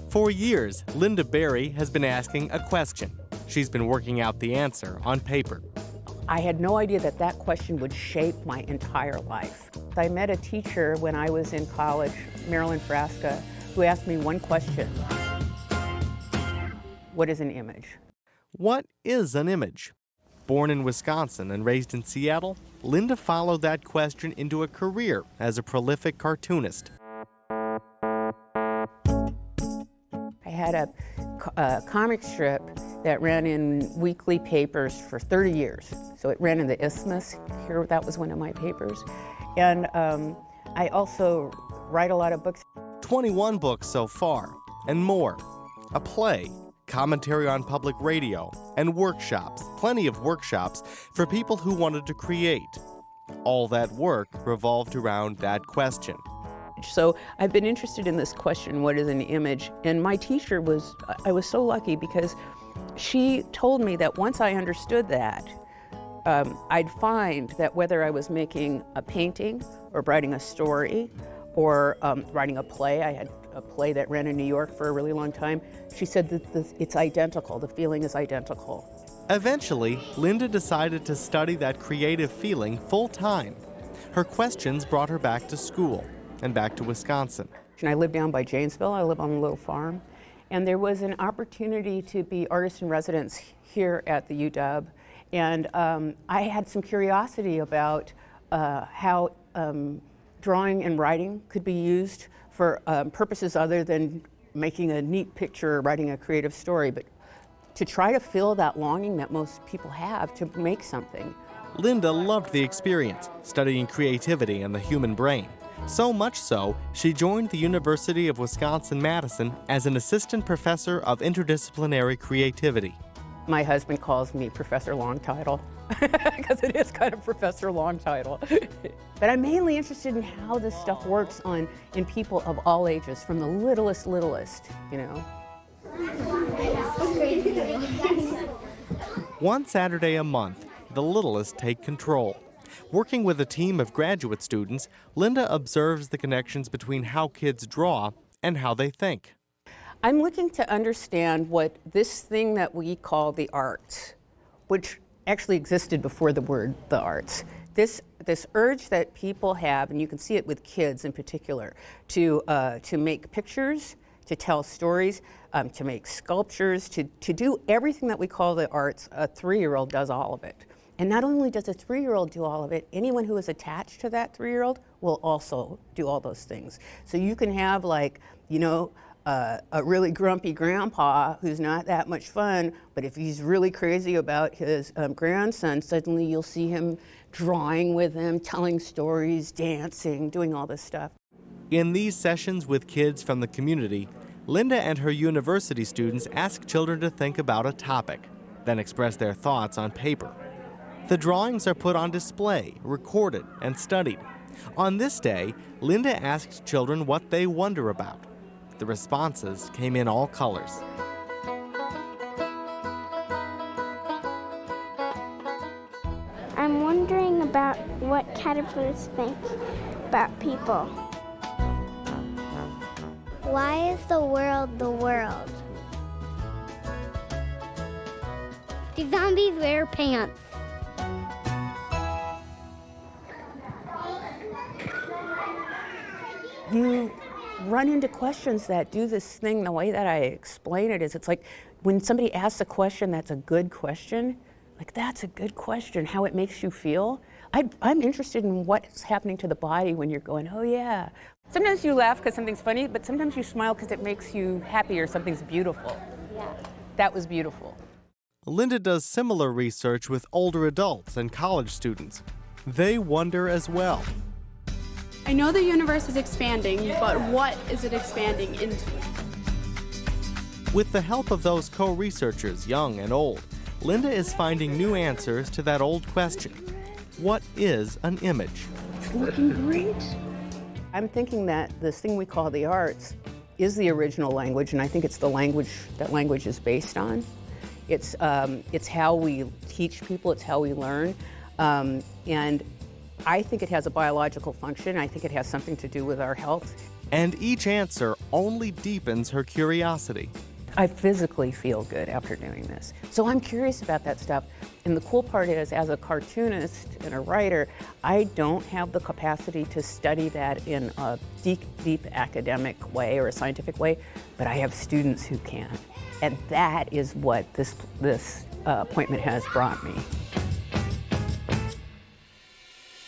For years, Linda Berry has been asking a question. She's been working out the answer on paper. I had no idea that that question would shape my entire life. I met a teacher when I was in college, Marilyn Frasca, who asked me one question. What is an image? What is an image? Born in Wisconsin and raised in Seattle, Linda followed that question into a career as a prolific cartoonist. I had a comic strip that ran in weekly papers for 30 years. So it ran in the Isthmus. Here, that was one of my papers. And I also write a lot of books. 21 books so far, and more. A play, commentary on public radio, and workshops, plenty of workshops for people who wanted to create. All that work revolved around that question. So I've been interested in this question, what is an image? And my teacher I was so lucky because she told me that once I understood that, I'd find that whether I was making a painting or writing a story or writing a play, I had a play that ran in New York for a really long time, she said that it's identical, the feeling is identical. Eventually, Linda decided to study that creative feeling full-time. Her questions brought her back to school and back to Wisconsin. And I live down by Janesville, I live on a little farm, and there was an opportunity to be artist in residence here at the UW, and I had some curiosity about how drawing and writing could be used for purposes other than making a neat picture or writing a creative story, but to try to fill that longing that most people have to make something. Linda loved the experience, studying creativity and the human brain. So much so, she joined the University of Wisconsin-Madison as an assistant professor of interdisciplinary creativity. My husband calls me Professor Long Title, because it is kind of Professor Long Title. But I'm mainly interested in how this stuff works in people of all ages, from the littlest, you know. One Saturday a month, the littlest take control. Working with a team of graduate students, Linda observes the connections between how kids draw and how they think. I'm looking to understand what this thing that we call the arts, which actually existed before the word the arts, this urge that people have, and you can see it with kids in particular, to make pictures, to tell stories, to make sculptures, to do everything that we call the arts. A 3-year-old does all of it. And not only does a 3-year-old do all of it, anyone who is attached to that 3-year-old will also do all those things. So you can have, like, you know, a really grumpy grandpa who's not that much fun, but if he's really crazy about his grandson, suddenly you'll see him drawing with him, telling stories, dancing, doing all this stuff. In these sessions with kids from the community, Linda and her university students ask children to think about a topic, then express their thoughts on paper. The drawings are put on display, recorded, and studied. On this day, Linda asked children what they wonder about. The responses came in all colors. I'm wondering about what caterpillars think about people. Why is the world the world? Do zombies wear pants? You run into questions that do this thing. The way that I explain it is, it's like when somebody asks a question that's a good question, like, that's a good question, how it makes you feel. I'm interested in what's happening to the body when you're going, oh yeah. Sometimes you laugh because something's funny, but sometimes you smile because it makes you happy or something's beautiful. Yeah. That was beautiful. Linda does similar research with older adults and college students. They wonder as well. I know the universe is expanding, but what is it expanding into? With the help of those co-researchers, young and old, Linda is finding new answers to that old question. What is an image? It's looking great. I'm thinking that this thing we call the arts is the original language, and I think it's the language that language is based on. It's how we teach people, it's how we learn, and I think it has a biological function. I think it has something to do with our health. And each answer only deepens her curiosity. I physically feel good after doing this. So I'm curious about that stuff. And the cool part is, as a cartoonist and a writer, I don't have the capacity to study that in a deep academic way or a scientific way, but I have students who can. And that is what this appointment has brought me.